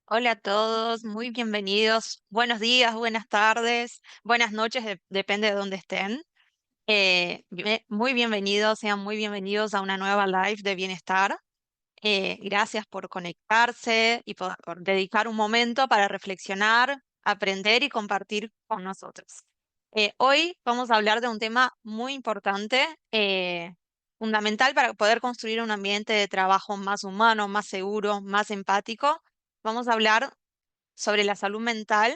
Hola a todos, muy bienvenidos. Buenos días, buenas tardes, buenas noches, depende de dónde estén. Muy bienvenidos, sean muy bienvenidos a una nueva live de bienestar. Gracias por conectarse y por dedicar un momento para reflexionar, aprender y compartir con nosotros. Hoy vamos a hablar de un tema muy importante, fundamental para poder construir un ambiente de trabajo más humano, más seguro, más empático. Vamos a hablar sobre la salud mental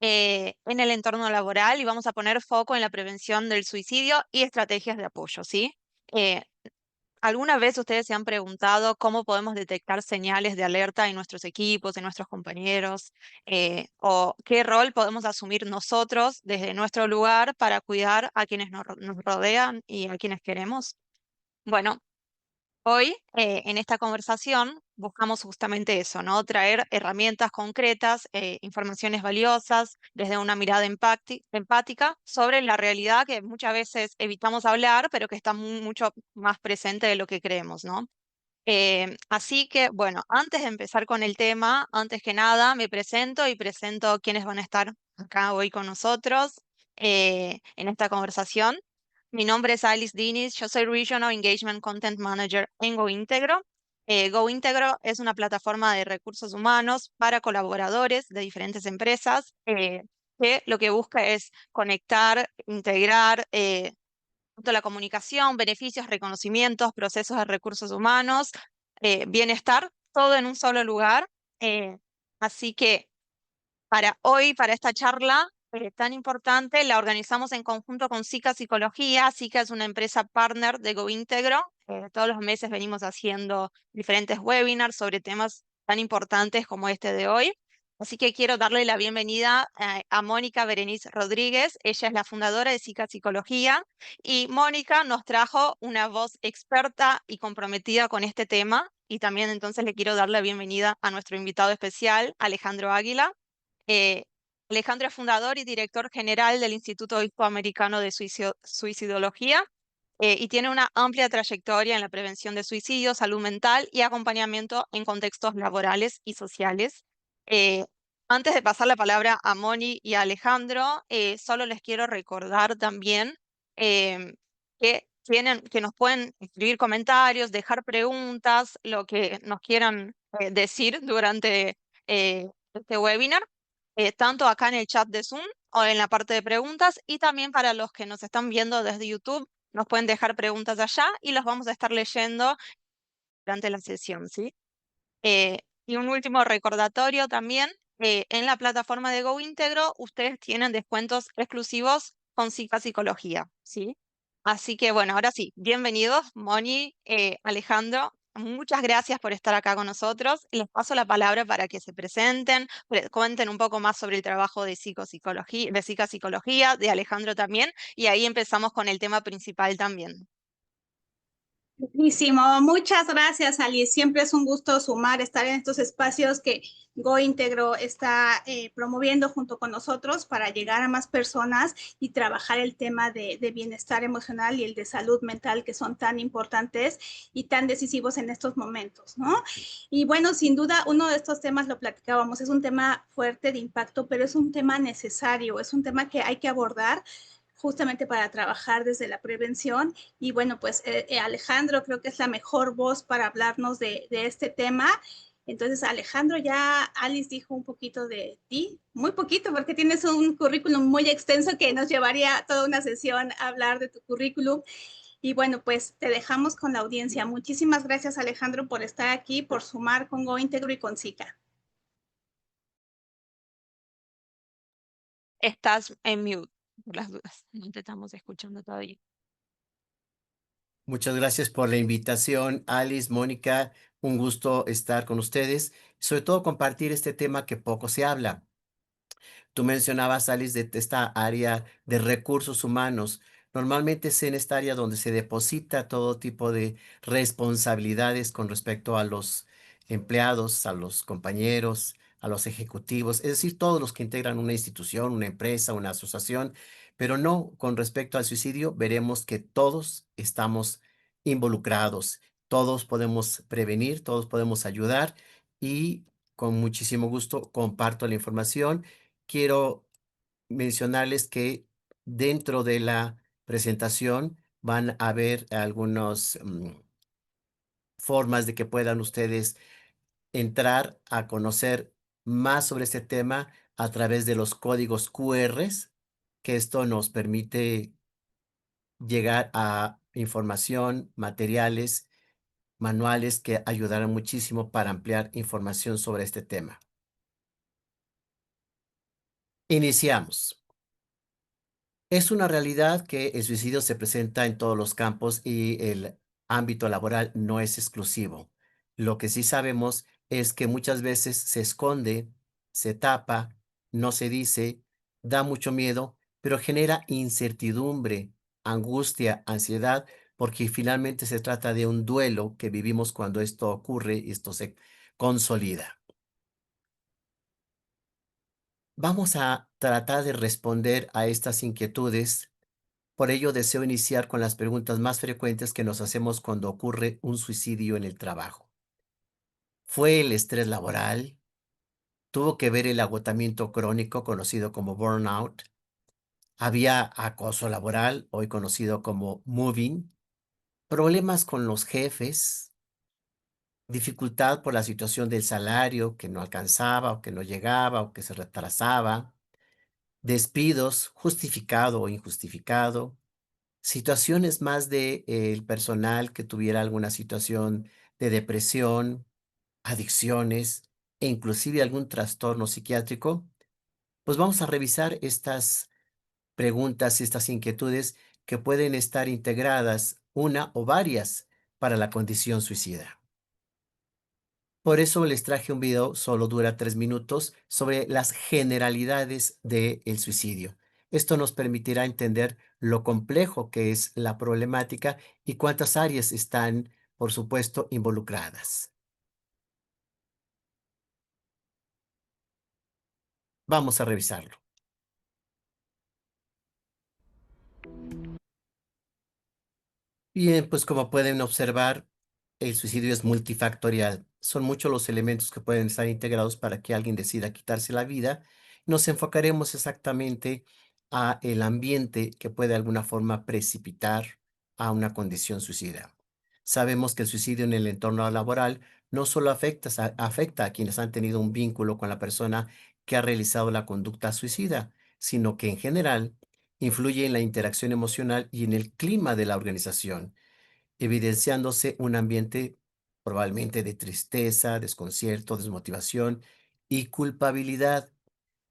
en el entorno laboral y vamos a poner foco en la prevención del suicidio y estrategias de apoyo, ¿sí? Eh, ¿Alguna vez ustedes se han preguntado cómo podemos detectar señales de alerta en nuestros equipos, en nuestros compañeros? ¿O qué rol podemos asumir nosotros desde nuestro lugar para cuidar a quienes nos rodean y a quienes queremos? Bueno. Hoy, en esta conversación, buscamos justamente eso, ¿no? Traer herramientas concretas, informaciones valiosas, desde una mirada empática sobre la realidad que muchas veces evitamos hablar, pero que está mucho más presente de lo que creemos, ¿no? Así que, bueno, antes de empezar con el tema, antes que nada, me presento y presento quiénes van a estar acá hoy con nosotros en esta conversación. Mi nombre es Alice Dinis, yo soy Regional Engagement Content Manager en GoIntegro. GoIntegro es una plataforma de recursos humanos para colaboradores de diferentes empresas que lo que busca es conectar, integrar tanto la comunicación, beneficios, reconocimientos, procesos de recursos humanos, bienestar, todo en un solo lugar. Eh, Así que para hoy, para esta charla tan importante, la organizamos en conjunto con SICA Psicología. SICA es una empresa partner de GoIntegro. Todos los meses venimos haciendo diferentes webinars sobre temas tan importantes como este de hoy. Así que quiero darle la bienvenida a Mónica Berenice Rodríguez. Ella es la fundadora de SICA Psicología y Mónica nos trajo una voz experta y comprometida con este tema. Y también entonces le quiero dar la bienvenida a nuestro invitado especial, Alejandro Águila. Eh, Alejandro es fundador y director general del Instituto Hispanoamericano de Suicidología y tiene una amplia trayectoria en la prevención de suicidio, salud mental y acompañamiento en contextos laborales y sociales. Eh, Antes de pasar la palabra a Moni y a Alejandro, solo les quiero recordar también em, que nos pueden escribir comentarios, dejar preguntas, lo que nos quieran decir durante este webinar tanto acá en el chat de Zoom o en la parte de preguntas, y también para los que nos están viendo desde YouTube, nos pueden dejar preguntas allá y los vamos a estar leyendo durante la sesión, ¿sí? Y un último recordatorio también, en la plataforma de GoIntegro ustedes tienen descuentos exclusivos con Psica Psicología, ¿sí? Así que bueno, ahora sí, bienvenidos, Moni, Alejandro. Muchas gracias por estar acá con nosotros. Les paso la palabra para que se presenten, cuenten un poco más sobre el trabajo de psicopsicología, de Psica Psicología, de Alejandro también, y ahí empezamos con el tema principal también. Buenísimo, muchas gracias, Alice. Siempre es un gusto sumar, estar en estos espacios que GoIntegro está promoviendo junto con nosotros para llegar a más personas y trabajar el tema de bienestar emocional y el de salud mental, que son tan importantes y tan decisivos en estos momentos, ¿no? Y bueno, sin duda, uno de estos temas lo platicábamos, es un tema fuerte de impacto, pero es un tema necesario, es un tema que hay que abordar justamente para trabajar desde la prevención. Y bueno, pues Alejandro creo que es la mejor voz para hablarnos de este tema. Entonces, Alejandro, ya Alice dijo un poquito de ti, muy poquito, porque tienes un currículum muy extenso que nos llevaría toda una sesión a hablar de tu currículum. Y bueno, pues te dejamos con la audiencia. Muchísimas gracias, Alejandro, por estar aquí, por sumar con GoIntegro y con SICA. Estás en mute, por las dudas, no te estamos escuchando todavía. Muchas gracias por la invitación, Alice, Mónica. Un gusto estar con ustedes, sobre todo compartir este tema que poco se habla. Tú mencionabas, Alice, de esta área de recursos humanos. Normalmente es en esta área donde se deposita todo tipo de responsabilidades con respecto a los empleados, a los compañeros, a los ejecutivos, es decir, todos los que integran una institución, una empresa, una asociación, pero no con respecto al suicidio, veremos que todos estamos involucrados, todos podemos prevenir, todos podemos ayudar y con muchísimo gusto comparto la información. Quiero mencionarles que dentro de la presentación van a haber algunas formas de que puedan ustedes entrar a conocer más sobre este tema a través de los códigos QRs, que esto nos permite llegar a información, materiales, manuales que ayudarán muchísimo para ampliar información sobre este tema. Iniciamos. Es una realidad que el suicidio se presenta en todos los campos y el ámbito laboral no es exclusivo. Lo que sí sabemos es que muchas veces se esconde, se tapa, no se dice, da mucho miedo, pero genera incertidumbre, angustia, ansiedad, porque finalmente se trata de un duelo que vivimos cuando esto ocurre y esto se consolida. Vamos a tratar de responder a estas inquietudes. Por ello, deseo iniciar con las preguntas más frecuentes que nos hacemos cuando ocurre un suicidio en el trabajo. ¿Fue el estrés laboral? ¿Tuvo que ver el agotamiento crónico conocido como burnout? ¿Había acoso laboral, hoy conocido como moving? ¿Problemas con los jefes? ¿Dificultad por la situación del salario que no alcanzaba o que no llegaba o que se retrasaba? ¿Despidos justificado o injustificado? Situaciones más de el personal que tuviera alguna situación de depresión, adicciones e inclusive algún trastorno psiquiátrico, pues vamos a revisar estas preguntas y estas inquietudes que pueden estar integradas, una o varias, para la condición suicida. Por eso les traje un video, solo dura 3 minutos, sobre las generalidades del suicidio. Esto nos permitirá entender lo complejo que es la problemática y cuántas áreas están, por supuesto, involucradas. Vamos a revisarlo. Bien, pues como pueden observar, el suicidio es multifactorial. Son muchos los elementos que pueden estar integrados para que alguien decida quitarse la vida. Nos enfocaremos exactamente a el ambiente que puede de alguna forma precipitar a una condición suicida. Sabemos que el suicidio en el entorno laboral no solo afecta a quienes han tenido un vínculo con la persona que ha realizado la conducta suicida, sino que en general influye en la interacción emocional y en el clima de la organización, evidenciándose un ambiente probablemente de tristeza, desconcierto, desmotivación y culpabilidad.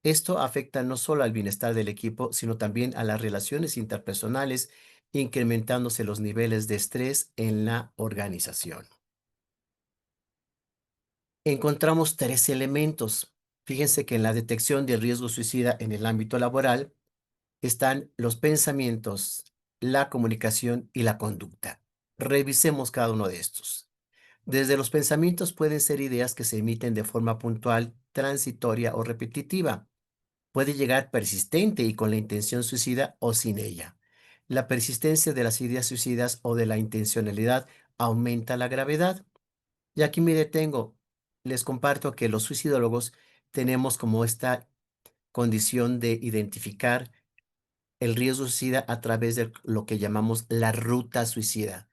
Esto afecta no solo al bienestar del equipo, sino también a las relaciones interpersonales, incrementándose los niveles de estrés en la organización. Encontramos 3 elementos. Fíjense que en la detección del riesgo suicida en el ámbito laboral están los pensamientos, la comunicación y la conducta. Revisemos cada uno de estos. Desde los pensamientos pueden ser ideas que se emiten de forma puntual, transitoria o repetitiva. Puede llegar persistente y con la intención suicida o sin ella. La persistencia de las ideas suicidas o de la intencionalidad aumenta la gravedad. Y aquí me detengo. Les comparto que los suicidólogos tenemos como esta condición de identificar el riesgo suicida a través de lo que llamamos la ruta suicida.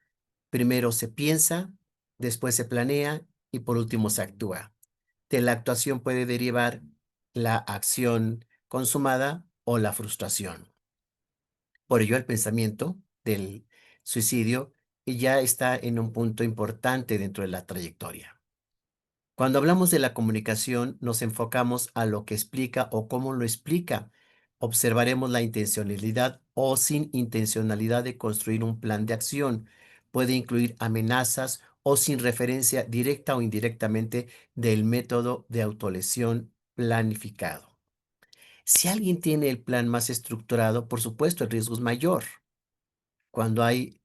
Primero se piensa, después se planea y por último se actúa. De la actuación puede derivar la acción consumada o la frustración. Por ello, el pensamiento del suicidio ya está en un punto importante dentro de la trayectoria. Cuando hablamos de la comunicación, nos enfocamos a lo que explica o cómo lo explica. Observaremos la intencionalidad o sin intencionalidad de construir un plan de acción. Puede incluir amenazas o sin referencia directa o indirectamente del método de autolesión planificado. Si alguien tiene el plan más estructurado, por supuesto, el riesgo es mayor. Cuando hay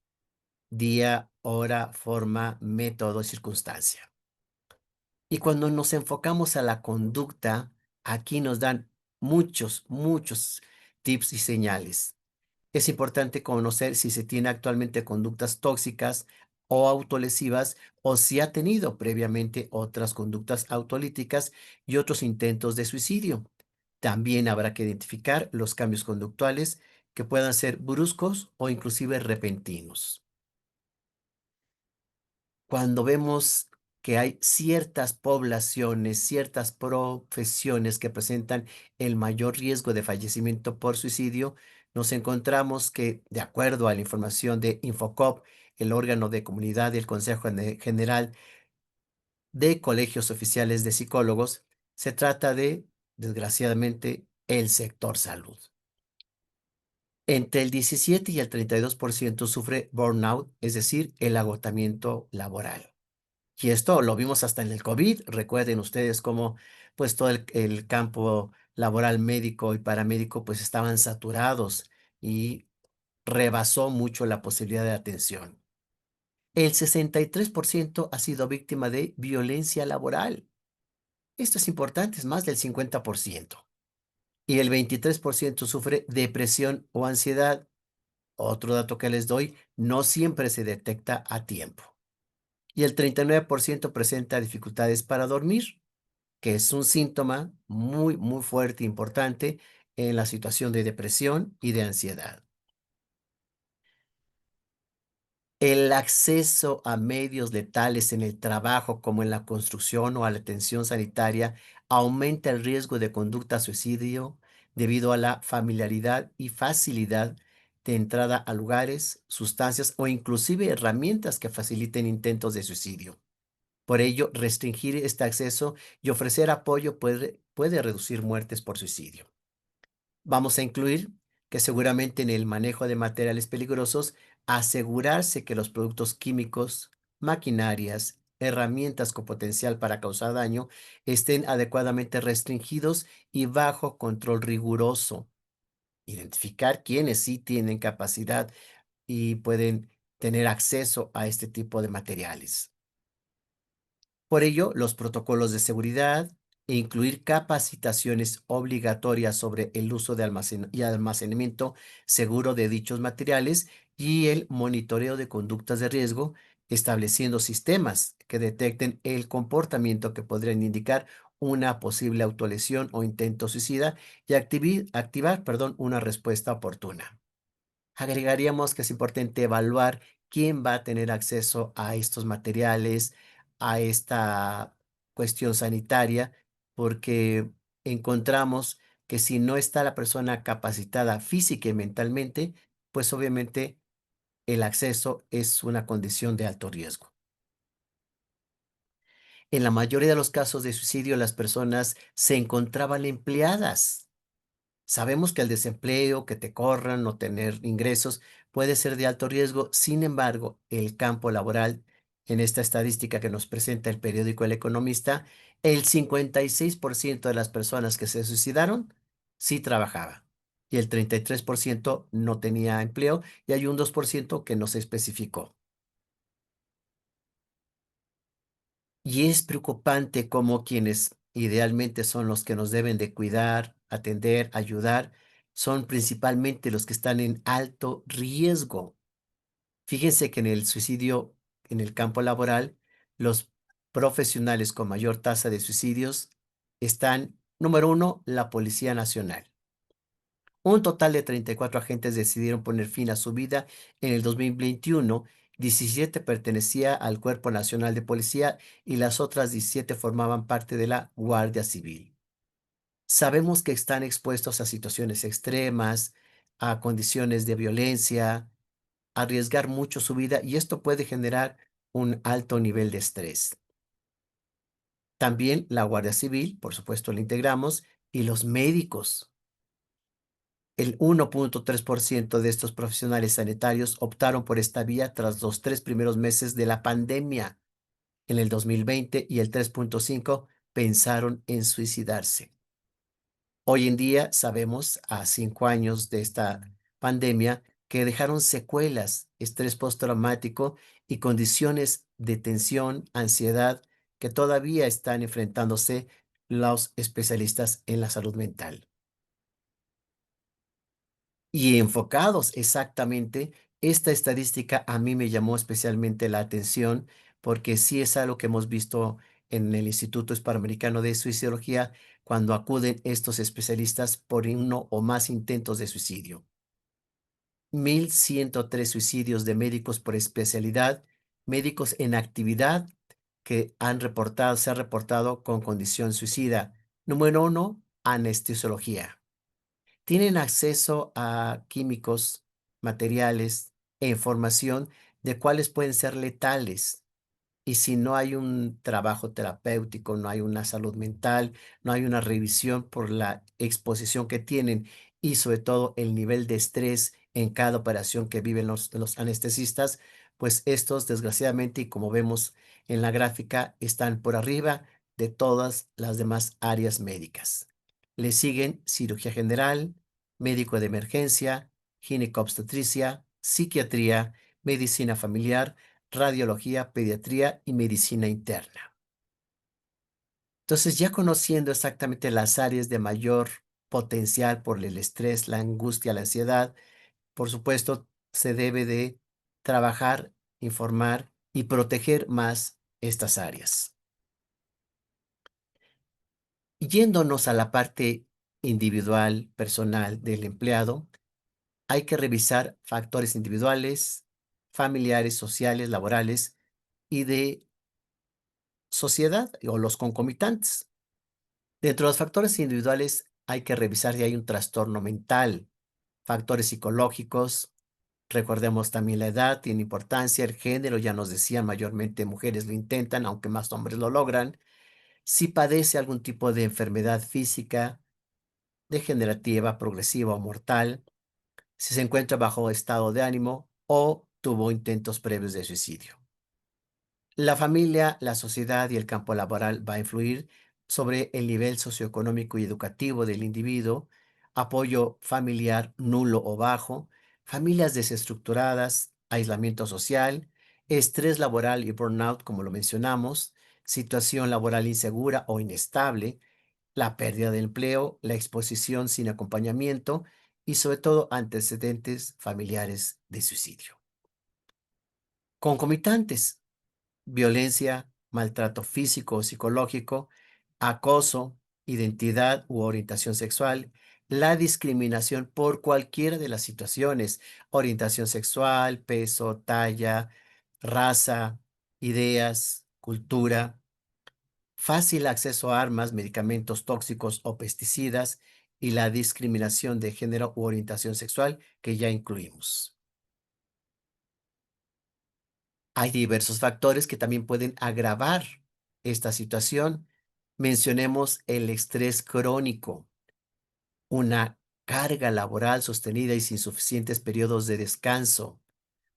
día, hora, forma, método, circunstancia. Y cuando nos enfocamos a la conducta, aquí nos dan muchos tips y señales. Es importante conocer si se tiene actualmente conductas tóxicas, o autolesivas o si ha tenido previamente otras conductas autolíticas y otros intentos de suicidio. También habrá que identificar los cambios conductuales que puedan ser bruscos o inclusive repentinos. Cuando vemos que hay ciertas poblaciones, ciertas profesiones que presentan el mayor riesgo de fallecimiento por suicidio, nos encontramos que, de acuerdo a la información de Infocop, el órgano de comunidad del Consejo General de Colegios Oficiales de Psicólogos, se trata de, desgraciadamente, el sector salud. Entre el 17 y el 32% sufre burnout, es decir, el agotamiento laboral. Y esto lo vimos hasta en el COVID. Recuerden ustedes cómo pues todo el campo laboral médico y paramédico pues estaban saturados y rebasó mucho la posibilidad de atención. El 63% ha sido víctima de violencia laboral. Esto es importante, es más del 50%. Y el 23% sufre depresión o ansiedad. Otro dato que les doy, no siempre se detecta a tiempo. Y el 39% presenta dificultades para dormir, que es un síntoma muy, muy fuerte e importante en la situación de depresión y de ansiedad. El acceso a medios letales en el trabajo, como en la construcción o a la atención sanitaria, aumenta el riesgo de conducta suicidio debido a la familiaridad y facilidad de entrada a lugares, sustancias o inclusive herramientas que faciliten intentos de suicidio. Por ello, restringir este acceso y ofrecer apoyo puede reducir muertes por suicidio. Vamos a incluir que seguramente en el manejo de materiales peligrosos, asegurarse que los productos químicos, maquinarias, herramientas con potencial para causar daño estén adecuadamente restringidos y bajo control riguroso. Identificar quiénes sí tienen capacidad y pueden tener acceso a este tipo de materiales. Por ello, los protocolos de seguridad e incluir capacitaciones obligatorias sobre el uso de y almacenamiento seguro de dichos materiales y el monitoreo de conductas de riesgo, estableciendo sistemas que detecten el comportamiento que podrían indicar una posible autolesión o intento suicida y activar, una respuesta oportuna. Agregaríamos que es importante evaluar quién va a tener acceso a estos materiales, a esta cuestión sanitaria, porque encontramos que si no está la persona capacitada física y mentalmente, pues obviamente el acceso es una condición de alto riesgo. En la mayoría de los casos de suicidio, las personas se encontraban empleadas. Sabemos que el desempleo, que te corran, no tener ingresos, puede ser de alto riesgo. Sin embargo, el campo laboral, en esta estadística que nos presenta el periódico El Economista, el 56% de las personas que se suicidaron sí trabajaba y el 33% no tenía empleo y hay un 2% que no se especificó. Y es preocupante cómo quienes idealmente son los que nos deben de cuidar, atender, ayudar, son principalmente los que están en alto riesgo. Fíjense que en el suicidio, en el campo laboral, los profesionales con mayor tasa de suicidios están, número uno, la Policía Nacional. Un total de 34 agentes decidieron poner fin a su vida en el 2021. 17 pertenecía al Cuerpo Nacional de Policía y las otras 17 formaban parte de la Guardia Civil. Sabemos que están expuestos a situaciones extremas, a condiciones de violencia, a arriesgar mucho su vida y esto puede generar un alto nivel de estrés. También la Guardia Civil, por supuesto, la integramos, y los médicos. El 1.3% de estos profesionales sanitarios optaron por esta vía tras los 3 primeros meses de la pandemia en el 2020 y el 3.5% pensaron en suicidarse. Hoy en día sabemos, a 5 años de esta pandemia, que dejaron secuelas, estrés postraumático y condiciones de tensión, ansiedad, que todavía están enfrentándose los especialistas en la salud mental. Y enfocados exactamente Esta estadística a mí me llamó especialmente la atención porque sí es algo que hemos visto en el Instituto Hispanoamericano de Suicidología cuando acuden estos especialistas por uno o más intentos de suicidio. 1,103 suicidios de médicos por especialidad, médicos en actividad que se ha reportado con condición suicida. Número uno, anestesiología. Tienen acceso a químicos, materiales e información de cuáles pueden ser letales. Y si no hay un trabajo terapéutico, no hay una salud mental, no hay una revisión por la exposición que tienen y sobre todo el nivel de estrés en cada operación que viven los anestesistas, pues estos desgraciadamente, y como vemos en la gráfica, están por arriba de todas las demás áreas médicas. Le siguen cirugía general, médico de emergencia, ginecobstetricia, psiquiatría, medicina familiar, radiología, pediatría y medicina interna. Entonces, ya conociendo exactamente las áreas de mayor potencial por el estrés, la angustia, la ansiedad, por supuesto, se debe de trabajar, informar y proteger más estas áreas. Yéndonos a la parte individual, personal del empleado, hay que revisar factores individuales, familiares, sociales, laborales y de sociedad o los concomitantes. Dentro de los factores individuales hay que revisar si hay un trastorno mental, factores psicológicos. Recordemos también la edad, tiene importancia, el género, ya nos decían, mayormente mujeres lo intentan, aunque más hombres lo logran. Si padece algún tipo de enfermedad física, degenerativa, progresiva o mortal, si se encuentra bajo estado de ánimo o tuvo intentos previos de suicidio. La familia, la sociedad y el campo laboral va a influir sobre el nivel socioeconómico y educativo del individuo, apoyo familiar nulo o bajo, familias desestructuradas, aislamiento social, estrés laboral y burnout, como lo mencionamos, situación laboral insegura o inestable, la pérdida de empleo, la exposición sin acompañamiento y sobre todo antecedentes familiares de suicidio. Concomitantes: violencia, maltrato físico o psicológico, acoso, identidad u orientación sexual, la discriminación por cualquiera de las situaciones, orientación sexual, peso, talla, raza, ideas, cultura, fácil acceso a armas, medicamentos tóxicos o pesticidas y la discriminación de género u orientación sexual que ya incluimos. Hay diversos factores que también pueden agravar esta situación. Mencionemos el estrés crónico, una carga laboral sostenida y sin suficientes periodos de descanso.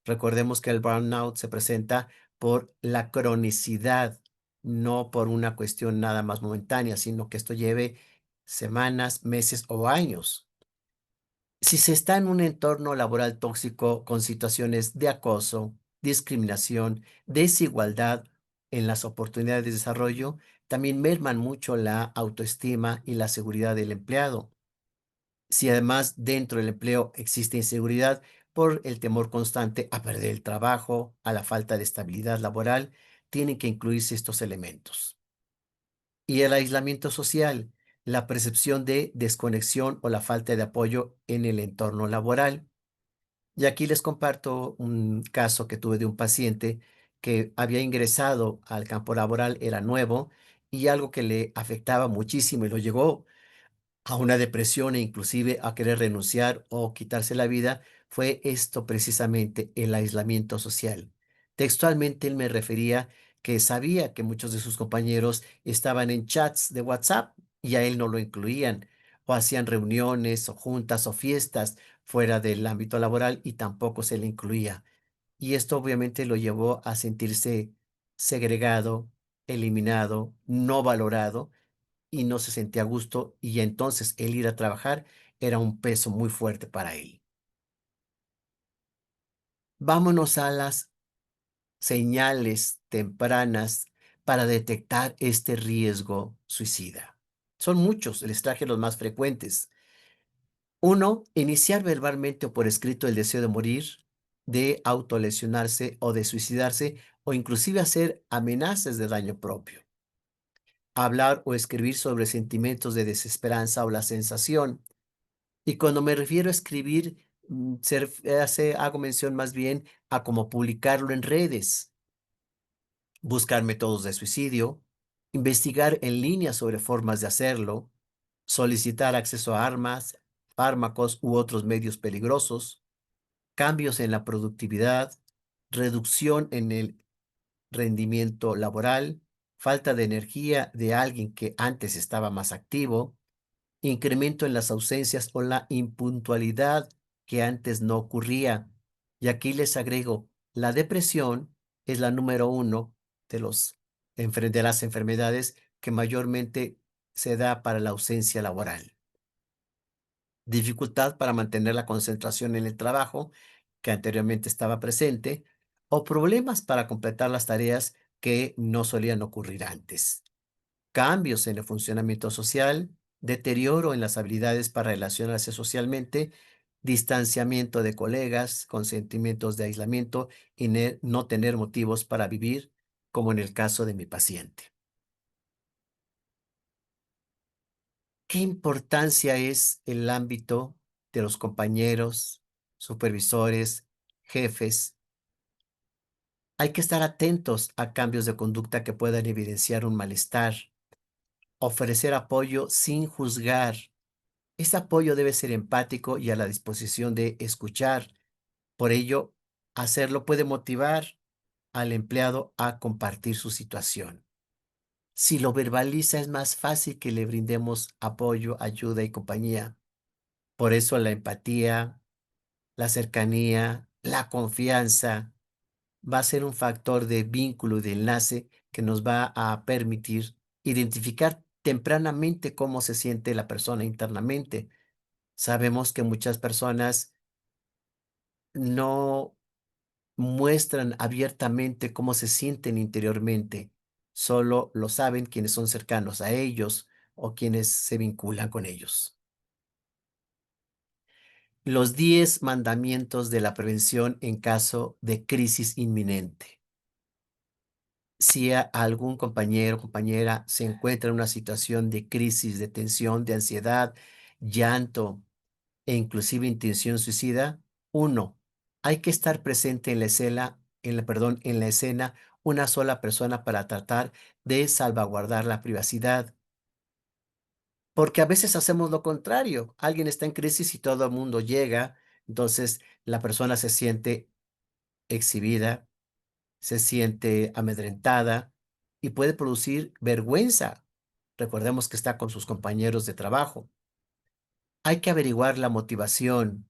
Recordemos que el burnout se presenta por la cronicidad, no por una cuestión nada más momentánea, sino que esto lleve semanas, meses o años. Si se está en un entorno laboral tóxico con situaciones de acoso, discriminación, desigualdad en las oportunidades de desarrollo, también merman mucho la autoestima y la seguridad del empleado. Si además dentro del empleo existe inseguridad por el temor constante a perder el trabajo, a la falta de estabilidad laboral, tienen que incluirse estos elementos. Y el aislamiento social, la percepción de desconexión o la falta de apoyo en el entorno laboral. Y aquí les comparto un caso que tuve de un paciente que había ingresado al campo laboral, era nuevo, y algo que le afectaba muchísimo y lo llegó a una depresión e inclusive a querer renunciar o quitarse la vida, fue esto precisamente, el aislamiento social. Textualmente él me refería que sabía que muchos de sus compañeros estaban en chats de WhatsApp y a él no lo incluían, o hacían reuniones o juntas o fiestas fuera del ámbito laboral y tampoco se le incluía. Y esto obviamente lo llevó a sentirse segregado, eliminado, no valorado y no se sentía a gusto y entonces el ir a trabajar era un peso muy fuerte para él. Vámonos a las señales tempranas para detectar este riesgo suicida. Son muchos, les traje los más frecuentes. Uno, iniciar verbalmente o por escrito el deseo de morir. de autolesionarse o de suicidarse o inclusive hacer amenazas de daño propio. Hablar o escribir sobre sentimientos de desesperanza o la sensación. Y cuando me refiero a escribir, hago mención más bien a cómo publicarlo en redes, buscar métodos de suicidio, investigar en línea sobre formas de hacerlo, solicitar acceso a armas, fármacos u otros medios peligrosos, cambios en la productividad, reducción en el rendimiento laboral, falta de energía de alguien que antes estaba más activo, incremento en las ausencias o la impuntualidad que antes no ocurría. Y aquí les agrego, la depresión es la número uno de de las enfermedades que mayormente se da para la ausencia laboral. Dificultad para mantener la concentración en el trabajo, que anteriormente estaba presente, o problemas para completar las tareas que no solían ocurrir antes. Cambios en el funcionamiento social, deterioro en las habilidades para relacionarse socialmente, distanciamiento de colegas con sentimientos de aislamiento y no tener motivos para vivir, como en el caso de mi paciente. ¿Qué importancia es el ámbito de los compañeros, supervisores, jefes? Hay que estar atentos a cambios de conducta que puedan evidenciar un malestar, ofrecer apoyo sin juzgar. Ese apoyo debe ser empático y a la disposición de escuchar. Por ello, hacerlo puede motivar al empleado a compartir su situación. Si lo verbaliza, es más fácil que le brindemos apoyo, ayuda y compañía. Por eso la empatía, la cercanía, la confianza va a ser un factor de vínculo y de enlace que nos va a permitir identificar tempranamente cómo se siente la persona internamente. Sabemos que muchas personas no muestran abiertamente cómo se sienten interiormente. Solo lo saben quienes son cercanos a ellos o quienes se vinculan con ellos. Los 10 mandamientos de la prevención en caso de crisis inminente. Si algún compañero o compañera se encuentra en una situación de crisis, de tensión, de ansiedad, llanto, e inclusive intención suicida, uno, hay que estar presente en la escena, en la escena una sola persona para tratar de salvaguardar la privacidad. Porque a veces hacemos lo contrario. Alguien está en crisis y todo el mundo llega, entonces la persona se siente exhibida, se siente amedrentada y puede producir vergüenza. Recordemos que está con sus compañeros de trabajo. Hay que averiguar la motivación,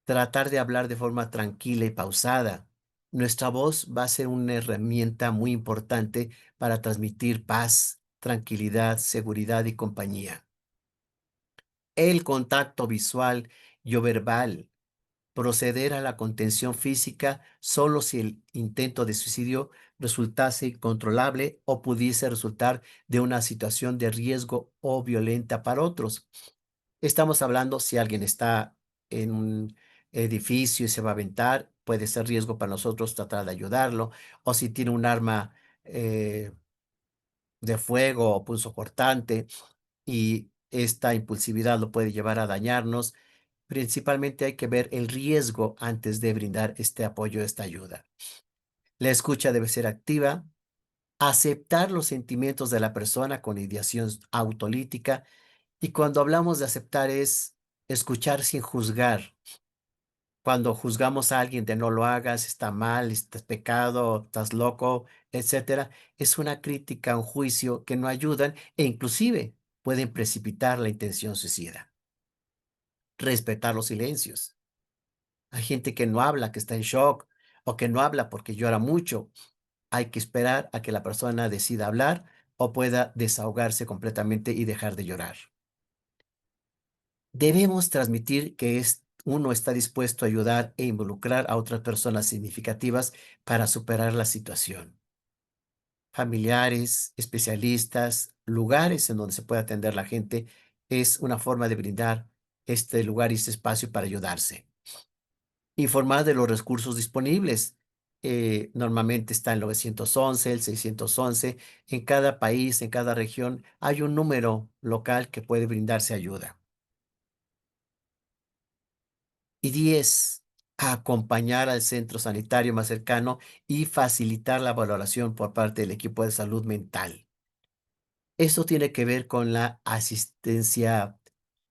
tratar de hablar de forma tranquila y pausada. Nuestra voz va a ser una herramienta muy importante para transmitir paz, tranquilidad, seguridad y compañía. El contacto visual y o verbal. Proceder a la contención física solo si el intento de suicidio resultase incontrolable o pudiese resultar de una situación de riesgo o violenta para otros. Estamos hablando si alguien está en un edificio y se va a aventar, puede ser riesgo para nosotros tratar de ayudarlo, o si tiene un arma de fuego o punzocortante y esta impulsividad lo puede llevar a dañarnos. Principalmente hay que ver el riesgo antes de brindar este apoyo, esta ayuda. La escucha debe ser activa, aceptar los sentimientos de la persona con ideación autolítica. Y cuando hablamos de aceptar es escuchar sin juzgar. Cuando juzgamos a alguien de no lo hagas, está mal, estás pecado, estás loco, etcétera, es una crítica, un juicio que no ayudan e inclusive pueden precipitar la intención suicida. Respetar los silencios. Hay gente que no habla, que está en shock o que no habla porque llora mucho. Hay que esperar a que la persona decida hablar o pueda desahogarse completamente y dejar de llorar. Debemos transmitir que uno está dispuesto a ayudar e involucrar a otras personas significativas para superar la situación. Familiares, especialistas, lugares en donde se puede atender la gente, es una forma de brindar este lugar y este espacio para ayudarse. Informar de los recursos disponibles. Normalmente está el 911, el 611. En cada país, en cada región, hay un número local que puede brindarse ayuda. Y 10, acompañar al centro sanitario más cercano y facilitar la valoración por parte del equipo de salud mental. Esto tiene que ver con la asistencia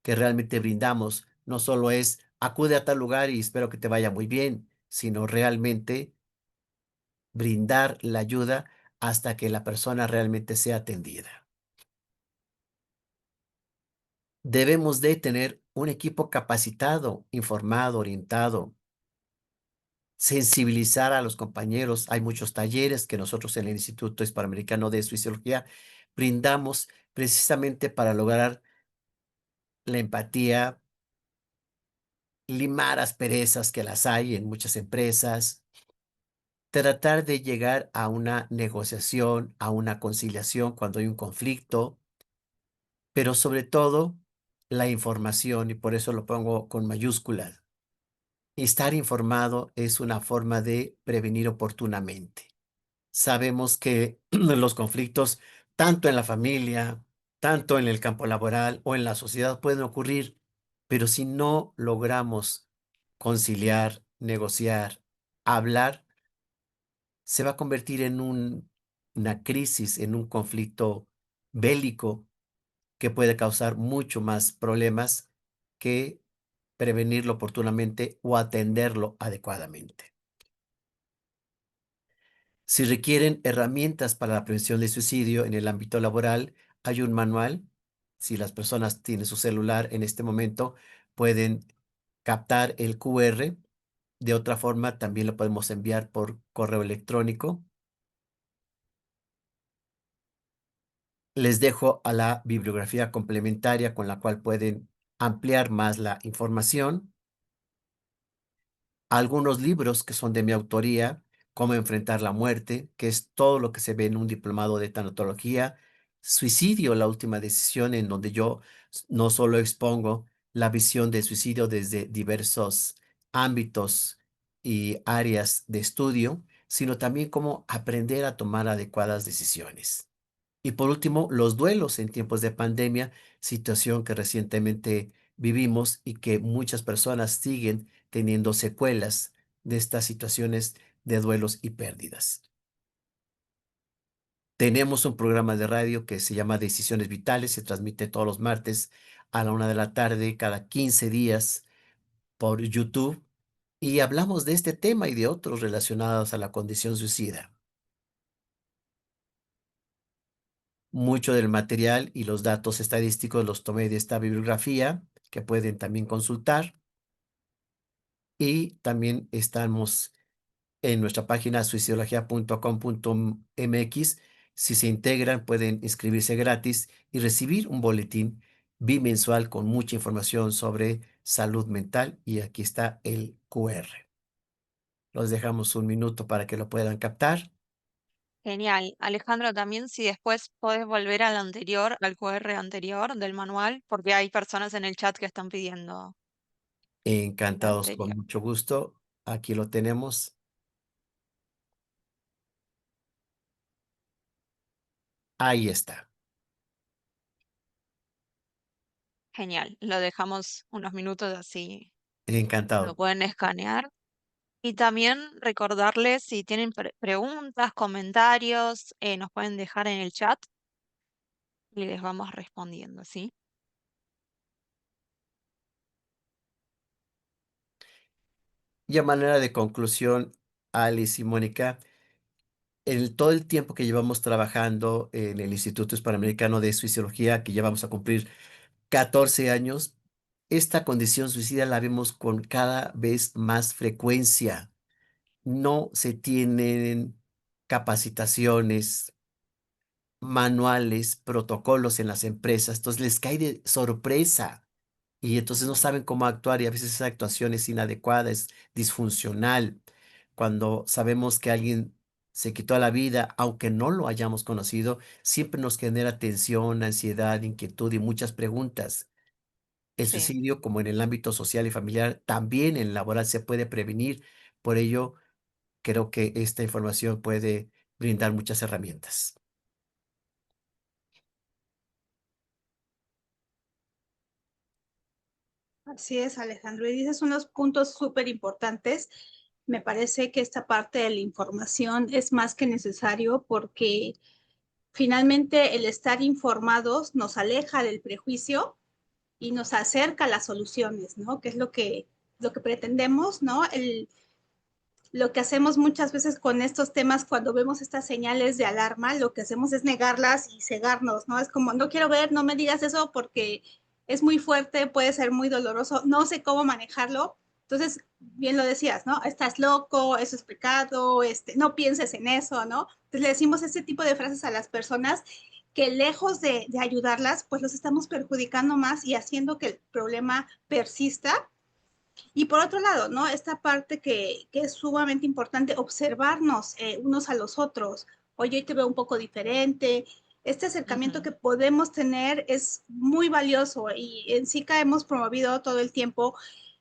que realmente brindamos. No solo es acude a tal lugar y espero que te vaya muy bien, sino realmente brindar la ayuda hasta que la persona realmente sea atendida. Debemos de tener un equipo capacitado, informado, orientado, sensibilizar a los compañeros. Hay muchos talleres que nosotros en el Instituto Hispanoamericano de Fisiología brindamos precisamente para lograr la empatía, limar asperezas que las hay en muchas empresas, tratar de llegar a una negociación, a una conciliación cuando hay un conflicto, pero sobre todo la información, y por eso lo pongo con mayúsculas. Estar informado es una forma de prevenir oportunamente. Sabemos que los conflictos, tanto en la familia, tanto en el campo laboral o en la sociedad, pueden ocurrir, pero si no logramos conciliar, negociar, hablar, se va a convertir en una crisis, en un conflicto bélico que puede causar mucho más problemas que prevenirlo oportunamente o atenderlo adecuadamente. Si requieren herramientas para la prevención de suicidio en el ámbito laboral, hay un manual. Si las personas tienen su celular en este momento, pueden captar el QR. De otra forma, también lo podemos enviar por correo electrónico. Les dejo a la bibliografía complementaria con la cual pueden ampliar más la información. Algunos libros que son de mi autoría, Cómo enfrentar la muerte, que es todo lo que se ve en un diplomado de tanatología, Suicidio, la última decisión, en donde yo no solo expongo la visión del suicidio desde diversos ámbitos y áreas de estudio, sino también cómo aprender a tomar adecuadas decisiones. Y por último, los duelos en tiempos de pandemia, situación que recientemente vivimos y que muchas personas siguen teniendo secuelas de estas situaciones de duelos y pérdidas. Tenemos un programa de radio que se llama Decisiones Vitales, se transmite todos los martes a la 1 de la tarde, cada 15 días por YouTube, y hablamos de este tema y de otros relacionados a la condición suicida. Mucho del material y los datos estadísticos los tomé de esta bibliografía que pueden también consultar, y también estamos en nuestra página suicidología.com.mx. Si se integran, pueden inscribirse gratis y recibir un boletín bimensual con mucha información sobre salud mental. Y aquí está el QR. Los dejamos un minuto para que lo puedan captar. Genial. Alejandro, también si después podés volver al anterior, al QR anterior del manual, porque hay personas en el chat que están pidiendo el Encantados, con anterior. mucho gusto. Aquí lo tenemos. Ahí está. Genial. Lo dejamos unos minutos así lo Encantado. pueden escanear. Y también recordarles si tienen preguntas, comentarios, nos pueden dejar en el chat y les vamos respondiendo, ¿sí? Y a manera de conclusión, Alice y Mónica, todo el tiempo que llevamos trabajando en el Instituto Hispanoamericano de Fisiología, que ya vamos a cumplir 14 años, esta condición suicida la vemos con cada vez más frecuencia. No se tienen capacitaciones, manuales, protocolos en las empresas, entonces les cae de sorpresa y entonces no saben cómo actuar, y a veces esa actuación es inadecuada, es disfuncional. Cuando sabemos que alguien se quitó la vida, aunque no lo hayamos conocido, siempre nos genera tensión, ansiedad, inquietud y muchas preguntas. El Sí. suicidio, como en el ámbito social y familiar, también en el laboral se puede prevenir. Por ello, creo que esta información puede brindar muchas herramientas. Así es, Alejandro. Y dices unos puntos súper importantes. Me parece que esta parte de la información es más que necesario porque finalmente el estar informados nos aleja del prejuicio y nos acerca a las soluciones, ¿no? Que es lo que pretendemos, ¿no? Lo que hacemos muchas veces con estos temas cuando vemos estas señales de alarma, lo que hacemos es negarlas y cegarnos, ¿no? Es como, no quiero ver, no me digas eso porque es muy fuerte, puede ser muy doloroso, no sé cómo manejarlo. Entonces, bien lo decías, ¿no? Estás loco, eso es pecado, no pienses en eso, ¿no? Entonces le decimos este tipo de frases a las personas que lejos de ayudarlas, pues los estamos perjudicando más y haciendo que el problema persista y por otro lado, ¿no? Esta parte que es sumamente importante, observarnos unos a los otros. Oye, hoy te veo un poco diferente. Este acercamiento Ujú. que podemos tener es muy valioso y en SICA hemos promovido todo el tiempo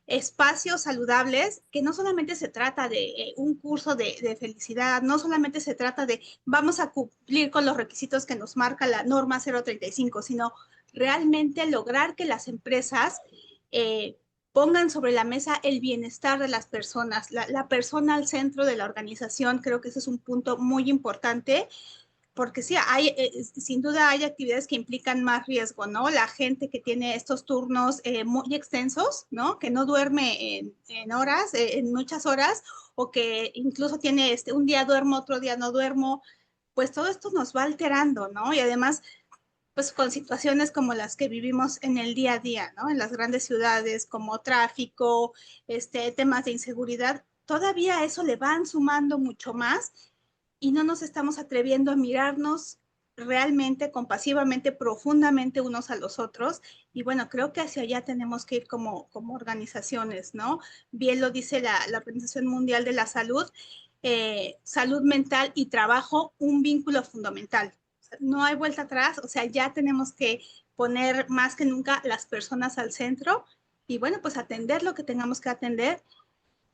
espacios saludables que no solamente se trata de un curso de felicidad, no solamente se trata de vamos a cumplir con los requisitos que nos marca la norma 035, sino realmente lograr que las empresas pongan sobre la mesa el bienestar de las personas, la persona al centro de la organización. Creo que ese es un punto muy importante porque sí, sin duda hay actividades que implican más riesgo, ¿no? La gente que tiene estos turnos muy extensos, ¿no? Que no duerme en horas, en muchas horas, o que incluso tiene un día duermo, otro día no duermo, pues todo esto nos va alterando, ¿no? Y además pues con situaciones como las que vivimos en el día a día, ¿no? En las grandes ciudades, como tráfico, temas de inseguridad, todavía eso le van sumando mucho más y no nos estamos atreviendo a mirarnos realmente, compasivamente, profundamente unos a los otros. Y bueno, creo que hacia allá tenemos que ir como organizaciones, ¿no? Bien lo dice la Organización Mundial de la Salud, salud mental y trabajo, un vínculo fundamental. No hay vuelta atrás, o sea, ya tenemos que poner más que nunca las personas al centro y bueno, pues atender lo que tengamos que atender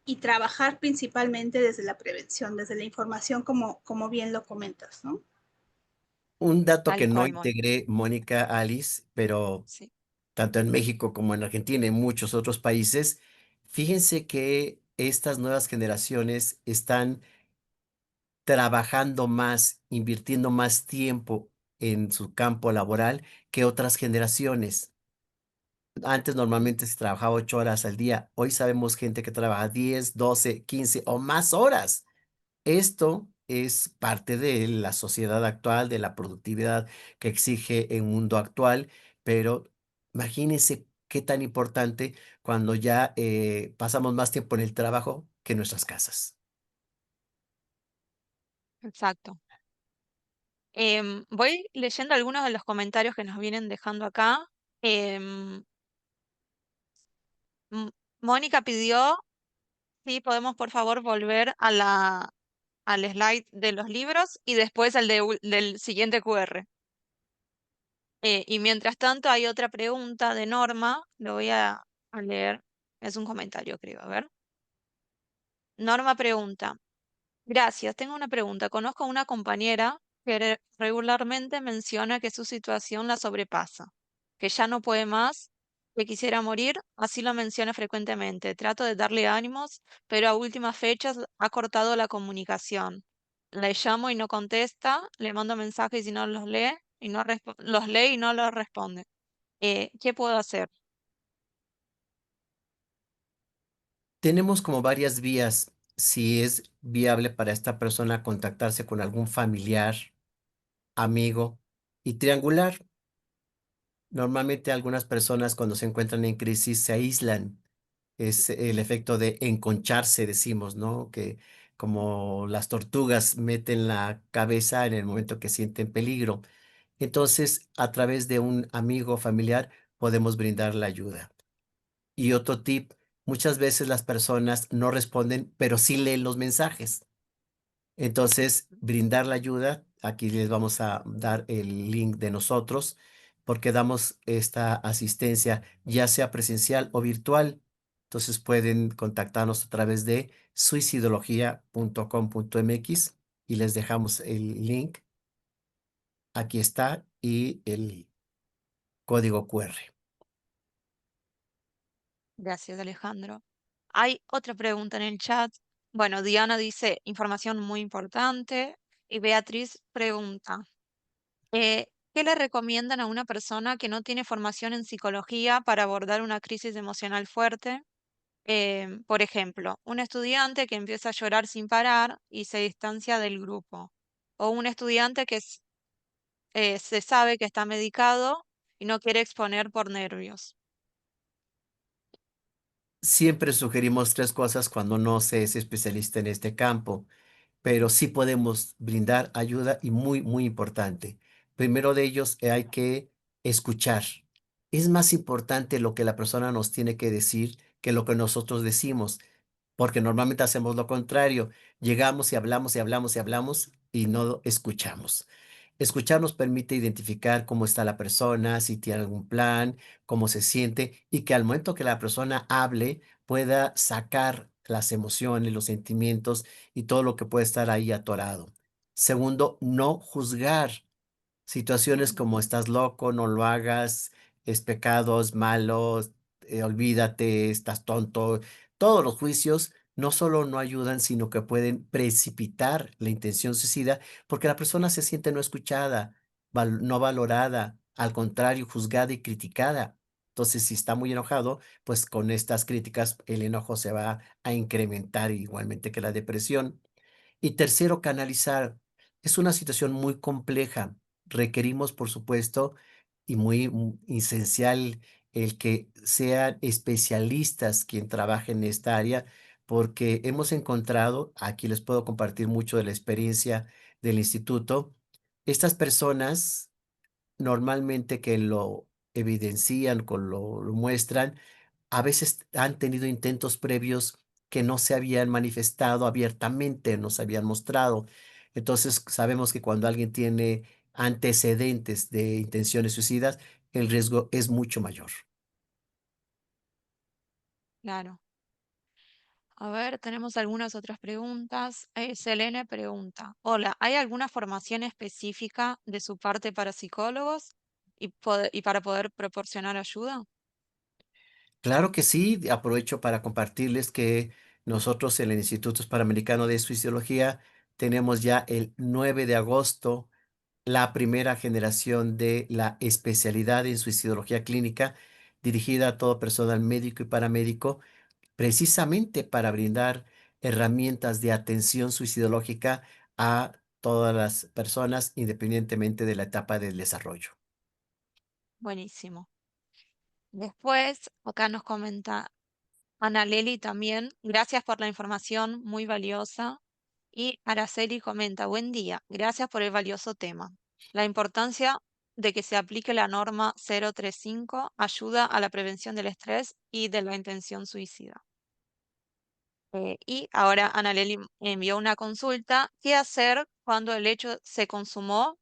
y trabajar principalmente desde la prevención, desde la información, como bien lo comentas, ¿no? Un dato que Tal no cual, Moni. integré, Mónica, Alice, pero Sí. tanto en México como en Argentina y en muchos otros países, fíjense que estas nuevas generaciones están trabajando más, invirtiendo más tiempo en su campo laboral que otras generaciones. Antes normalmente se trabajaba 8 horas al día. Hoy sabemos gente que trabaja 10, 12, 15 o más horas. Esto es parte de la sociedad actual, de la productividad que exige el mundo actual, pero imagínense qué tan importante cuando ya pasamos más tiempo en el trabajo que en nuestras casas. Exacto. Voy leyendo algunos de los comentarios que nos vienen dejando acá. Em, M- Mónica pidió si podemos por favor volver a al slide de los libros y después al del siguiente QR. Y mientras tanto hay otra pregunta de Norma, lo voy a leer, es un comentario creo, a ver. Norma pregunta, gracias, tengo una pregunta. Conozco a una compañera que regularmente menciona que su situación la sobrepasa, que ya no puede más, que quisiera morir, así lo menciona frecuentemente. Trato de darle ánimos, pero a últimas fechas ha cortado la comunicación. Le llamo y no contesta, le mando mensajes y no los lee, y no los lee y no los responde. ¿Qué puedo hacer? Tenemos como varias vías, si es viable para esta persona contactarse con algún familiar, amigo y triangular. Normalmente algunas personas cuando se encuentran en crisis se aíslan. Es el efecto de enconcharse, decimos, ¿no? Que como las tortugas meten la cabeza en el momento que sienten peligro. Entonces, a través de un amigo o familiar podemos brindar la ayuda. Y otro tip, muchas veces las personas no responden, pero sí leen los mensajes. Entonces, brindar la ayuda, aquí les vamos a dar el link de nosotros. porque damos esta asistencia, ya sea presencial o virtual. Entonces pueden contactarnos a través de suicidología.com.mx y les dejamos el link. Aquí está y el código QR. Gracias, Alejandro. Hay otra pregunta en el chat. Bueno, Diana dice información muy importante y Beatriz pregunta, ¿qué le recomiendan a una persona que no tiene formación en psicología para abordar una crisis emocional fuerte? Por ejemplo, un estudiante que empieza a llorar sin parar y se distancia del grupo. O un estudiante que se sabe que está medicado y no quiere exponer por nervios. Siempre sugerimos 3 cosas cuando no se es especialista en este campo, pero sí podemos brindar ayuda y muy, muy importante. Primero de ellos, hay que escuchar. Es más importante lo que la persona nos tiene que decir que lo que nosotros decimos, porque normalmente hacemos lo contrario. Llegamos y hablamos y hablamos y hablamos y no escuchamos. Escuchar nos permite identificar cómo está la persona, si tiene algún plan, cómo se siente y que al momento que la persona hable pueda sacar las emociones, los sentimientos y todo lo que puede estar ahí atorado. Segundo, no juzgar. Situaciones Ujú. como estás loco, no lo hagas, es pecado, es malo, olvídate, estás tonto. Todos los juicios no solo no ayudan, sino que pueden precipitar la intención suicida porque la persona se siente no escuchada, no valorada, al contrario, juzgada y criticada. Entonces, si está muy enojado, pues con estas críticas el enojo se va a incrementar igualmente que la depresión. Y tercero, canalizar. Es una situación muy compleja. Requerimos, por supuesto, y muy esencial el que sean especialistas quien trabaje en esta área, porque hemos encontrado, aquí les puedo compartir mucho de la experiencia del instituto, estas personas normalmente que lo evidencian, lo muestran, a veces han tenido intentos previos que no se habían manifestado abiertamente, no se habían mostrado. Entonces, sabemos que cuando alguien tiene antecedentes de intenciones suicidas, el riesgo es mucho mayor. Claro. A ver, tenemos algunas otras preguntas. Selene pregunta, hola, ¿hay alguna formación específica de su parte para psicólogos y para poder proporcionar ayuda? Claro que sí, aprovecho para compartirles que nosotros en el Instituto Panamericano de Suicidología tenemos ya el 9 de agosto la primera generación de la especialidad en suicidología clínica dirigida a todo personal médico y paramédico, precisamente para brindar herramientas de atención suicidológica a todas las personas, independientemente de la etapa del desarrollo. Buenísimo. Después, acá nos comenta Ana Leli también, gracias por la información, muy valiosa. Y Araceli comenta, buen día, gracias por el valioso tema. La importancia de que se aplique la norma 035 ayuda a la prevención del estrés y de la intención suicida. Y ahora Analeli envió una consulta. ¿Qué hacer cuando el hecho se consumó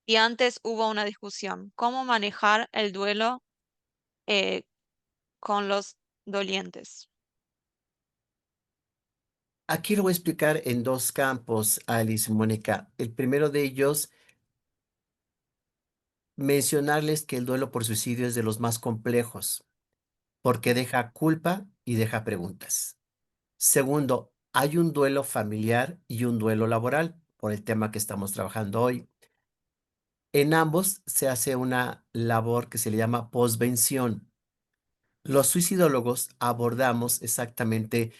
y antes hubo una discusión? ¿Cómo manejar el duelo eh, con los dolientes? Aquí lo voy a explicar en dos campos, Alice y Mónica. El primero de ellos, mencionarles que el duelo por suicidio es de los más complejos, porque Sí, deja culpa y deja preguntas. Segundo, hay un duelo familiar y un duelo laboral, por el tema que estamos trabajando hoy. En ambos se hace una labor que se le llama posvención. Los suicidólogos abordamos exactamente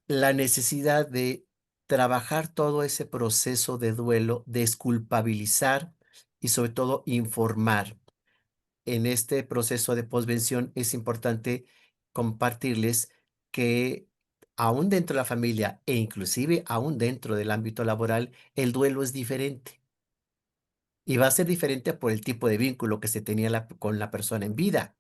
la necesidad de trabajar todo ese proceso de duelo, desculpabilizar y sobre todo informar. En este proceso de posvención es importante compartirles que aún dentro de la familia e inclusive aún dentro del ámbito laboral, el duelo es diferente. Y va a ser diferente por el tipo de vínculo que se tenía con la persona en vida.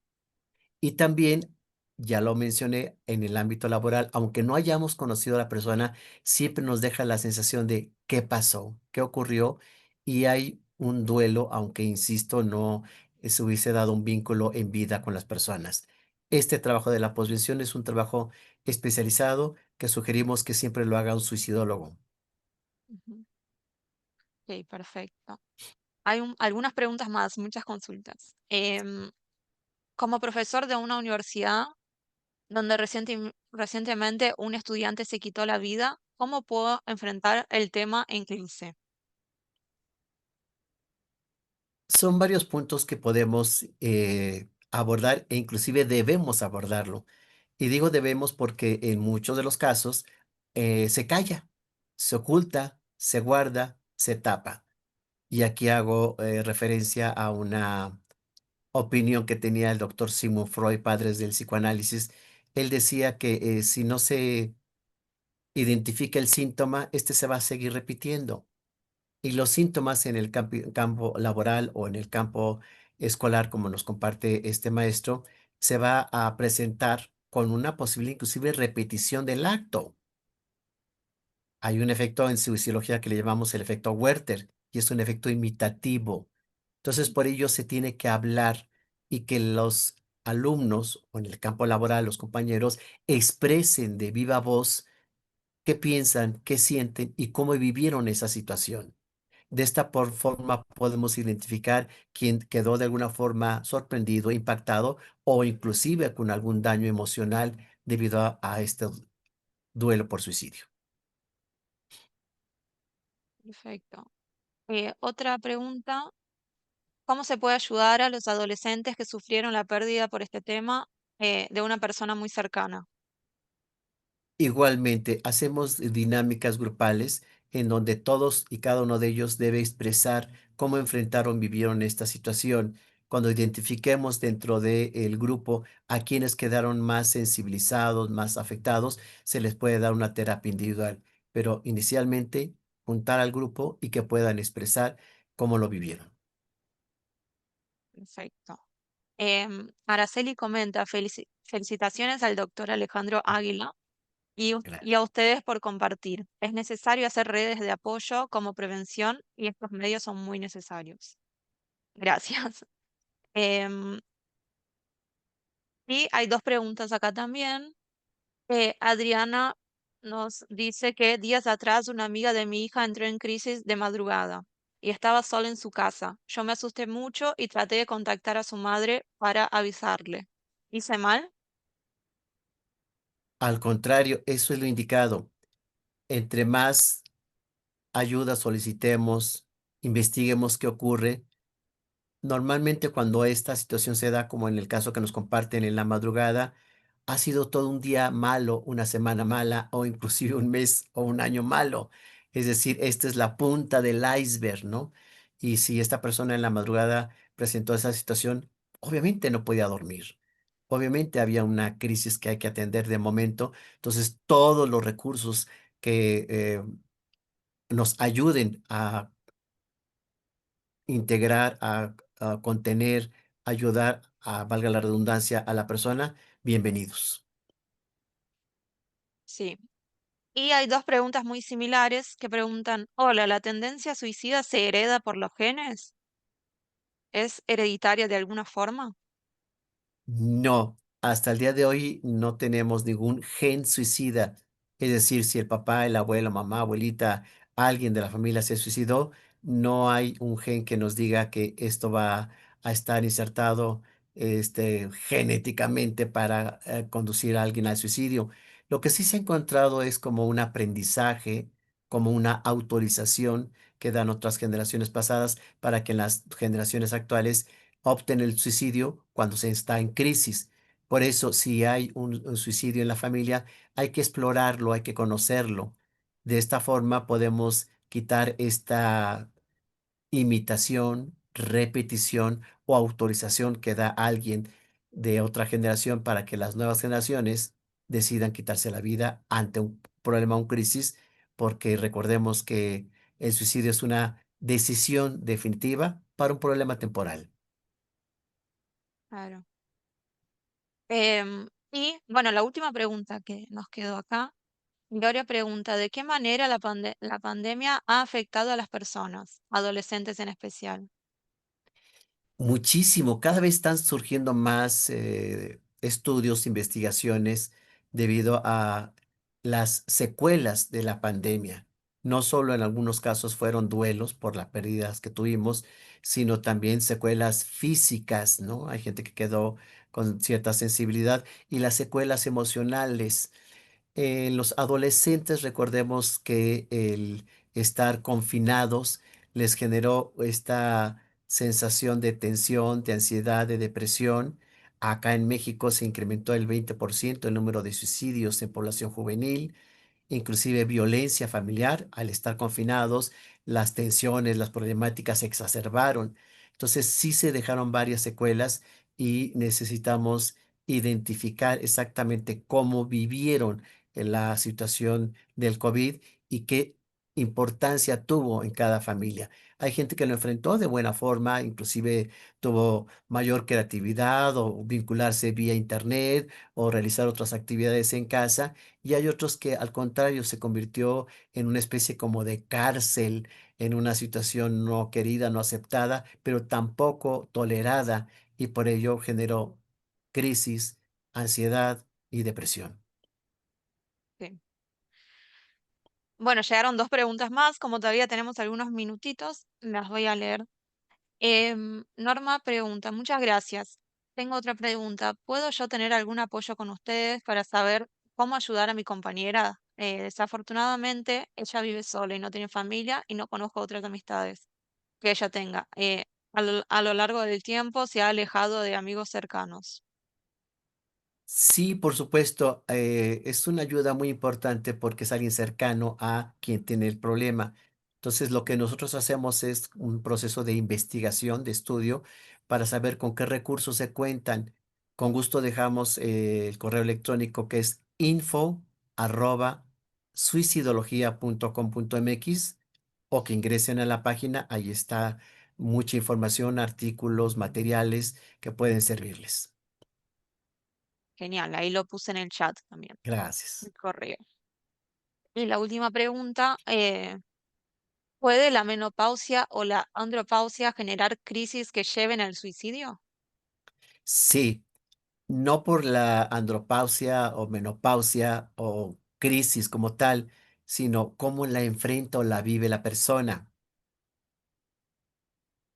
Y también, ya lo mencioné, en el ámbito laboral, aunque no hayamos conocido a la persona, siempre nos deja la sensación de qué pasó, qué ocurrió, y hay un duelo, aunque insisto, no se hubiese dado un vínculo en vida con las personas. Este trabajo de la posvención es un trabajo especializado que sugerimos que siempre lo haga un suicidólogo. Ujú. Ok, perfecto. Hay algunas preguntas más, muchas consultas. Como profesor de una universidad donde recientemente un estudiante se quitó la vida, ¿cómo puedo enfrentar el tema en clase? Son varios puntos que podemos abordar e inclusive debemos abordarlo. Y digo debemos porque en muchos de los casos se calla, se oculta, se guarda, se tapa. Y aquí hago referencia a una opinión que tenía el doctor Sigmund Freud, padres del psicoanálisis. Él decía que si no se identifica el síntoma, este se va a seguir repitiendo. Y los síntomas en el campo laboral o en el campo escolar, como nos comparte este maestro, se va a presentar con una posible inclusive repetición del acto. Hay un efecto en fisiología que le llamamos el efecto Werther y es un efecto imitativo. Entonces, por ello se tiene que hablar y que los alumnos o en el campo laboral, los compañeros, expresen de viva voz qué piensan, qué sienten y cómo vivieron esa situación. De esta forma podemos identificar quién quedó de alguna forma sorprendido, impactado o inclusive con algún daño emocional debido a este duelo por suicidio. Perfecto. Otra pregunta, ¿cómo se puede ayudar a los adolescentes que sufrieron la pérdida por este tema de una persona muy cercana? Igualmente, hacemos dinámicas grupales en donde todos y cada uno de ellos debe expresar cómo enfrentaron, vivieron esta situación. Cuando identifiquemos dentro del grupo a quienes quedaron más sensibilizados, más afectados, se les puede dar una terapia individual. Pero inicialmente, juntar al grupo y que puedan expresar cómo lo vivieron. Perfecto. Araceli comenta, felicitaciones al doctor Alejandro Águila y a ustedes por compartir. Es necesario hacer redes de apoyo como prevención y estos medios son muy necesarios. Gracias. Em, y hay dos preguntas acá también. Adriana nos dice que días atrás una amiga de mi hija entró en crisis de madrugada y estaba sola en su casa. Yo me asusté mucho y traté de contactar a su madre para avisarle. ¿Hice mal? Al contrario, eso es lo indicado. Entre más ayuda solicitemos, investiguemos qué ocurre. Normalmente cuando esta situación se da, como en el caso que nos comparten en la madrugada, ha sido todo un día malo, una semana mala o inclusive un mes o un año malo. Es decir, esta es la punta del iceberg, ¿no? Y si esta persona en la madrugada presentó esa situación, obviamente no podía dormir. Obviamente había una crisis que hay que atender de momento. Entonces, todos los recursos que nos ayuden a integrar, a contener, ayudar a, valga la redundancia, a la persona, bienvenidos. Sí. Y hay dos preguntas muy similares que preguntan, hola, ¿la tendencia suicida se hereda por los genes? ¿Es hereditaria de alguna forma? No, hasta el día de hoy no tenemos ningún gen suicida. Es decir, si el papá, el abuelo, mamá, abuelita, alguien de la familia se suicidó, no hay un gen que nos diga que esto va a estar insertado genéticamente para conducir a alguien al suicidio. Lo que sí se ha encontrado es como un aprendizaje, como una autorización que dan otras generaciones pasadas para que en las generaciones actuales opten el suicidio cuando se está en crisis. Por eso, si hay un suicidio en la familia, hay que explorarlo, hay que conocerlo. De esta forma podemos quitar esta imitación, repetición o autorización que da alguien de otra generación para que las nuevas generaciones decidan quitarse la vida ante un problema, un crisis, porque recordemos que el suicidio es una decisión definitiva para un problema temporal. Claro. Y bueno, la última pregunta que nos quedó acá. Gloria pregunta, ¿de qué manera la pandemia ha afectado a las personas, adolescentes en especial? Muchísimo, cada vez están surgiendo más estudios, investigaciones debido a las secuelas de la pandemia. No solo en algunos casos fueron duelos por las pérdidas que tuvimos, sino también secuelas físicas, ¿no? Hay gente que quedó con cierta sensibilidad y las secuelas emocionales. En los adolescentes, recordemos que el estar confinados les generó esta sensación de tensión, de ansiedad, de depresión. Acá en México se incrementó el 20% el número de suicidios en población juvenil, inclusive violencia familiar. Al estar confinados, las tensiones, las problemáticas se exacerbaron. Entonces sí se dejaron varias secuelas y necesitamos identificar exactamente cómo vivieron en la situación del COVID y qué importancia tuvo en cada familia. Hay gente que lo enfrentó de buena forma, inclusive tuvo mayor creatividad o vincularse vía internet o realizar otras actividades en casa, y hay otros que al contrario se convirtió en una especie como de cárcel, en una situación no querida, no aceptada, pero tampoco tolerada, y por ello generó crisis, ansiedad y depresión. Sí. Bueno, llegaron dos preguntas más, como todavía tenemos algunos minutitos, las voy a leer. Norma pregunta, muchas gracias. Tengo otra pregunta. ¿Puedo yo tener algún apoyo con ustedes para saber cómo ayudar a mi compañera? Desafortunadamente, ella vive sola y no tiene familia y no conozco otras amistades que ella tenga. A lo largo del tiempo se ha alejado de amigos cercanos. Sí, por supuesto, es una ayuda muy importante porque es alguien cercano a quien tiene el problema. Entonces, lo que nosotros hacemos es un proceso de investigación, de estudio, para saber con qué recursos se cuentan. Con gusto dejamos el correo electrónico que es info@suicidología.com.mx, o que ingresen a la página, ahí está mucha información, artículos, materiales que pueden servirles. Genial, ahí lo puse en el chat también, Gracias. el correo. Y la última pregunta, ¿puede la menopausia o la andropausia generar crisis que lleven al suicidio? Sí, no por la andropausia o menopausia o crisis como tal, sino cómo la enfrenta o la vive la persona.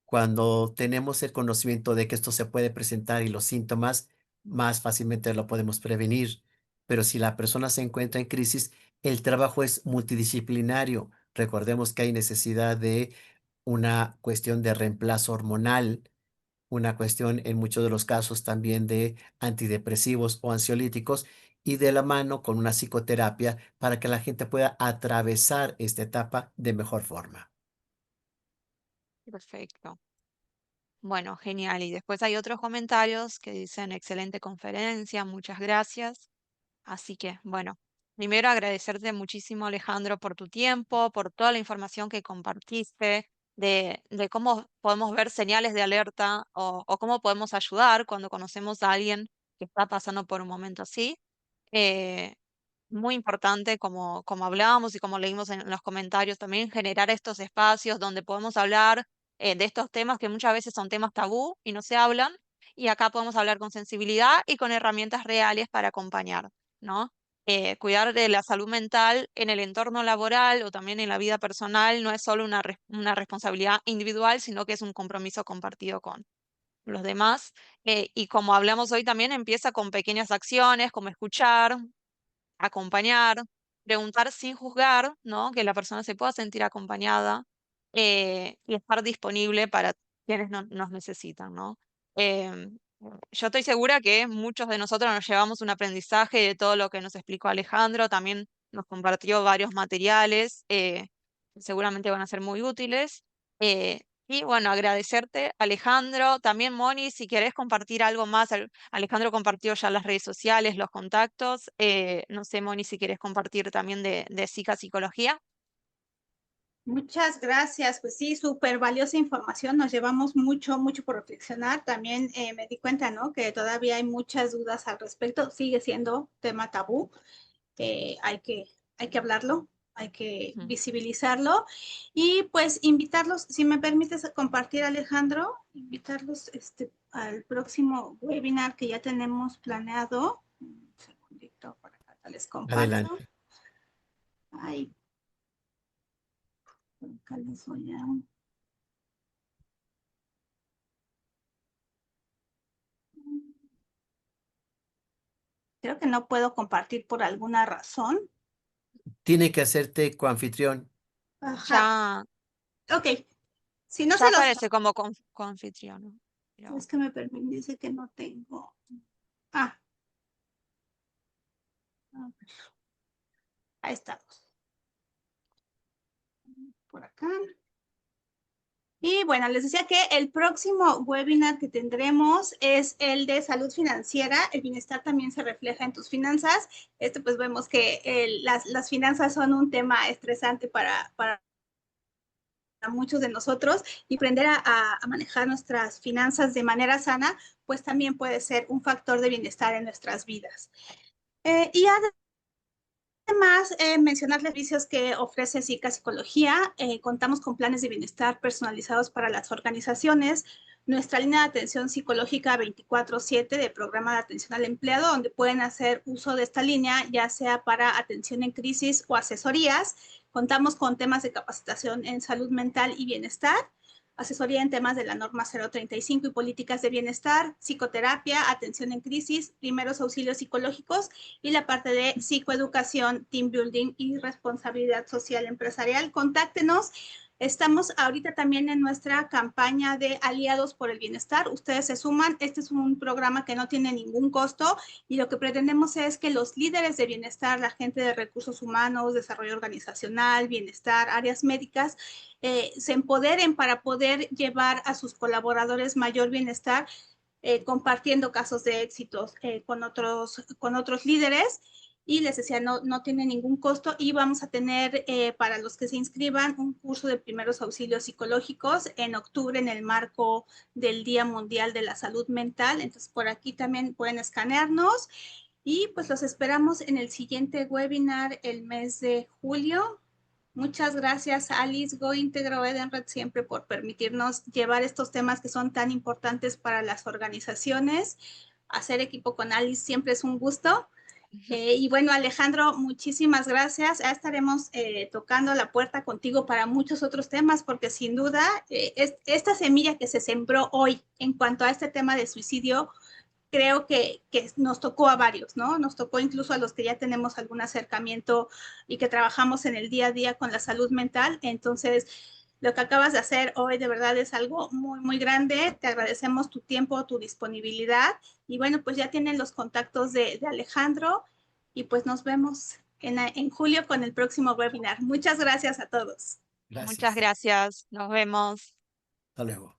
Cuando tenemos el conocimiento de que esto se puede presentar y los síntomas, más fácilmente lo podemos prevenir. Pero si la persona se encuentra en crisis, el trabajo es multidisciplinario. Recordemos que hay necesidad de una cuestión de reemplazo hormonal, una cuestión en muchos de los casos también de antidepresivos o ansiolíticos, y de la mano con una psicoterapia para que la gente pueda atravesar esta etapa de mejor forma. Perfecto. Bueno, genial. Y después hay otros comentarios que dicen excelente conferencia, muchas gracias. Así que, bueno, primero agradecerte muchísimo, Alejandro, por tu tiempo, por toda la información que compartiste, de cómo podemos ver señales de alerta o cómo podemos ayudar cuando conocemos a alguien que está pasando por un momento así. Eh, Muy importante, como hablábamos y como leímos en los comentarios, también generar estos espacios donde podemos hablar de estos temas que muchas veces son temas tabú y no se hablan, y acá podemos hablar con sensibilidad y con herramientas reales para acompañar, ¿no? Cuidar de la salud mental en el entorno laboral o también en la vida personal no es solo una responsabilidad individual, sino que es un compromiso compartido con los demás. Y como hablamos hoy también, empieza con pequeñas acciones, como escuchar, acompañar, preguntar sin juzgar, ¿no? Que la persona se pueda sentir acompañada, y estar disponible para quienes nos necesitan, ¿no? Em, yo estoy segura que muchos de nosotros nos llevamos un aprendizaje de todo lo que nos explicó Alejandro, también nos compartió varios materiales, que seguramente van a ser muy útiles. Y bueno, agradecerte, Alejandro, también Moni, si querés compartir algo más. Alejandro compartió ya las redes sociales, los contactos. No sé, Moni, si quieres compartir también de Psica Psicología. Muchas gracias. Pues sí, súper valiosa información. Nos llevamos mucho, mucho por reflexionar. También me di cuenta, ¿no? Que todavía hay muchas dudas al respecto. Sigue siendo tema tabú. Hay que hablarlo. hay que Ujú. visibilizarlo. Y pues invitarlos, si me permites compartir, Alejandro, invitarlos al próximo webinar que ya tenemos planeado. Un segundito, por acá les comparto. Adelante. Ay, por acá les voy a... Creo que no puedo compartir por alguna razón. Tiene que hacerte coanfitrión. Ajá, Ya, ok. Si no ya se los... aparece como coanfitriona. Mira Es vos. que me permite, dice que no tengo... Ah, a ver, ahí estamos. Por acá. Y bueno, les decía que el próximo webinar que tendremos es el de salud financiera. El bienestar también se refleja en tus finanzas. Pues vemos que las finanzas son un tema estresante para muchos de nosotros, y aprender a manejar nuestras finanzas de manera sana, pues también puede ser un factor de bienestar en nuestras vidas. Y además, mencionar los servicios que ofrece SICA Psicología. Contamos con planes de bienestar personalizados para las organizaciones. Nuestra línea de atención psicológica 24/7 de programa de atención al empleado, donde pueden hacer uso de esta línea, ya sea para atención en crisis o asesorías. Contamos con temas de capacitación en salud mental y bienestar, asesoría en temas de la norma 035 y políticas de bienestar, psicoterapia, atención en crisis, primeros auxilios psicológicos y la parte de psicoeducación, team building y responsabilidad social empresarial. Contáctenos. Estamos ahorita también en nuestra campaña de Aliados por el Bienestar. Ustedes se suman. Este es un programa que no tiene ningún costo, y lo que pretendemos es que los líderes de bienestar, la gente de recursos humanos, desarrollo organizacional, bienestar, áreas médicas, se empoderen para poder llevar a sus colaboradores mayor bienestar, compartiendo casos de éxitos con otros líderes. Y les decía, no tiene ningún costo, y vamos a tener para los que se inscriban un curso de primeros auxilios psicológicos en octubre en el marco del Día Mundial de la Salud Mental. Entonces por aquí también pueden escanearnos, y pues los esperamos en el siguiente webinar el mes de julio. Muchas gracias, Alice, GoIntegro, Edenred, siempre por permitirnos llevar estos temas que son tan importantes para las organizaciones. Hacer equipo con Alice siempre es un gusto. Y bueno, Alejandro, muchísimas gracias. Ya estaremos tocando la puerta contigo para muchos otros temas, porque sin duda esta semilla que se sembró hoy en cuanto a este tema de suicidio, creo que nos tocó a varios, ¿no? Nos tocó incluso a los que ya tenemos algún acercamiento y que trabajamos en el día a día con la salud mental. Entonces, lo que acabas de hacer hoy de verdad es algo muy, muy grande. Te agradecemos tu tiempo, tu disponibilidad. Y bueno, pues ya tienen los contactos de Alejandro, y pues nos vemos en julio con el próximo webinar. Muchas gracias a todos. Muchas Gracias. gracias. Nos vemos. Hasta luego.